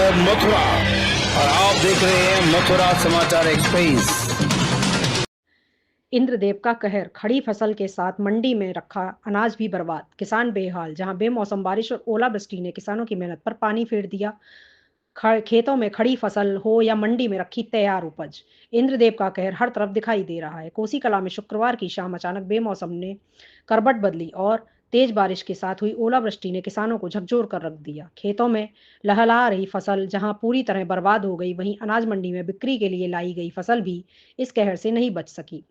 है मथुरा और आप देख रहे हैं मथुरा समाचार एक्सप्रेस। इंद्रदेव का कहर, खड़ी फसल के साथ मंडी में रखा अनाज भी बर्बाद, किसान बेहाल। जहां बेमौसम बारिश और ओलावृष्टि ने किसानों की मेहनत पर पानी फेर दिया। खेतों में खड़ी फसल हो या मंडी में रखी तैयार उपज, इंद्रदेव का कहर हर तरफ दिखाई दे रहा है। कोसी कला में शुक्रवार की शाम अचानक बेमौसम ने करवट बदली और तेज बारिश के साथ हुई ओलावृष्टि ने किसानों को झकझोर कर रख दिया। खेतों में लहलहा रही फसल जहां पूरी तरह बर्बाद हो गई, वहीं अनाज मंडी में बिक्री के लिए लाई गई फसल भी इस कहर से नहीं बच सकी।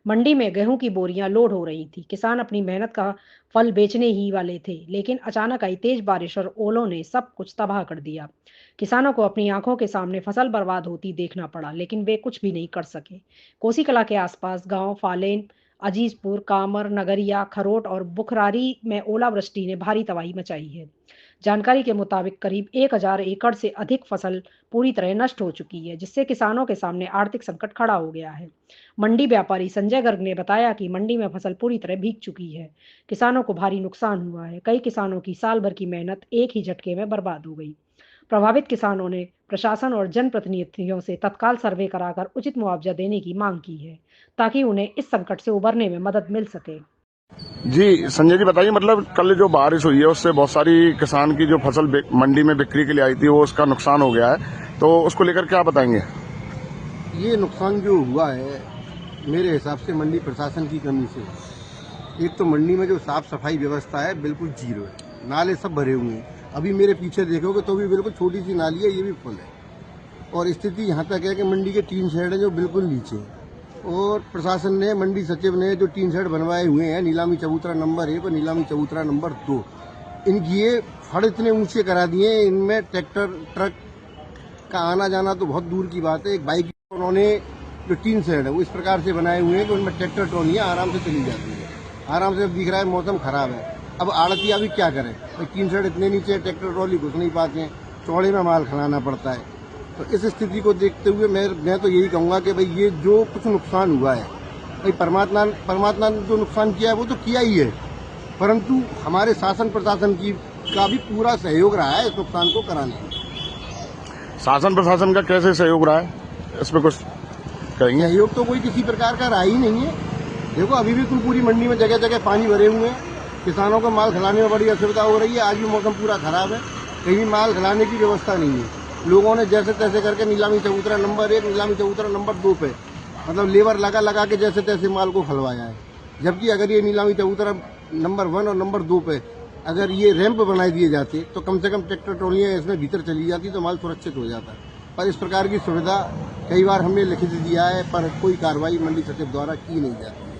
मंडी में गेहूं की बोरियां लोड हो रही थी। किसान अपनी मेहनत का फल बेचने ही वाले थे, लेकिन अचानक आई तेज बारिश और ओलों ने सब कुछ तबाह कर दिया। किसानों को अपनी आंखों के सामने फसल बर्बाद होती देखना पड़ा, लेकिन वे कुछ भी नहीं कर सके। कोसी कला के आसपास गांव फालेन, अजीजपुर, कामर, नगरिया, खरोट और बुखरारी में ओलावृष्टि ने भारी तबाही मचाई है। जानकारी के मुताबिक करीब 1000 एकड़ से अधिक फसल पूरी तरह नष्ट हो चुकी है, जिससे किसानों के सामने आर्थिक संकट खड़ा हो गया है। मंडी व्यापारी संजय गर्ग ने बताया कि मंडी में फसल पूरी तरह भीग चुकी है। किसानों को भारी नुकसान हुआ है। कई किसानों की साल भर की मेहनत एक ही झटके में बर्बाद हो गई। प्रभावित किसानों ने प्रशासन और जनप्रतिनिधियों से तत्काल सर्वे कराकर उचित मुआवजा देने की मांग की है, ताकि उन्हें इस संकट से उबरने में मदद मिल सके। जी संजय जी बताइए, मतलब कल जो बारिश हुई है उससे बहुत सारी किसान की जो फसल मंडी में बिक्री के लिए आई थी वो उसका नुकसान हो गया है, तो उसको लेकर क्या बताएंगे? ये नुकसान जो हुआ है मेरे हिसाब से मंडी प्रशासन की कमी से। एक तो मंडी में जो साफ सफाई व्यवस्था है बिल्कुल जीरो है, नाले सब भरे हुए हैं। अभी मेरे पीछे देखोगे तो भी बिल्कुल छोटी सी नाली है, ये भी फुल है। और स्थिति यहाँ तक है कि मंडी के 3 शेड है जो बिल्कुल नीचे है। और प्रशासन ने, मंडी सचिव ने जो 3 शेड बनवाए हुए हैं, नीलामी चबूतरा नंबर 1 और नीलामी चबूतरा नंबर 2, इनकी ये फड़ इतने ऊंचे करा दिए, इनमें ट्रैक्टर ट्रक का आना जाना तो बहुत दूर की बात है। एक बाइक उन्होंने जो 3 शेड है वो इस प्रकार से बनाए हुए हैं कि उनमें ट्रैक्टर ट्रॉलियां आराम से चली जाती है, आराम से। अब दिख रहा है मौसम खराब है, अब आड़तिया भी क्या करें, 3 शेड इतने नीचे ट्रैक्टर ट्रॉली घुस नहीं पाते हैं, चौड़े में माल खिलाना पड़ता है। तो इस स्थिति को देखते हुए मैं तो यही कहूंगा कि भाई ये जो कुछ नुकसान हुआ है, भाई परमात्मा ने जो नुकसान किया है वो तो किया ही है, परंतु हमारे शासन प्रशासन का भी पूरा सहयोग रहा है इस नुकसान को कराने में। शासन प्रशासन का कैसे सहयोग रहा है, इसमें कुछ कहेंगे? सहयोग तो कोई किसी प्रकार का रहा ही नहीं है। देखो अभी भी पूरी मंडी में जगह जगह पानी भरे हुए हैं, किसानों को माल खिलाने में बड़ी असुविधा हो रही है। आज भी मौसम पूरा खराब है, कहीं भी माल खिलाने की व्यवस्था नहीं है। लोगों ने जैसे तैसे करके नीलामी चबूतरा नंबर 1, नीलामी चबूतरा नंबर 2 पे मतलब लेबर लगा के जैसे तैसे माल को खलवाया है। जबकि अगर ये नीलामी चबूतरा नंबर 1 और नंबर 2 पे अगर ये रैंप बनाए दिए जाते तो कम से कम ट्रैक्टर ट्रॉलियां इसमें भीतर चली जाती तो माल सुरक्षित हो जाता। पर इस प्रकार की सुविधा कई बार हमने लिखित दिया है, पर कोई कार्रवाई मंडी सचिव द्वारा की नहीं जाती।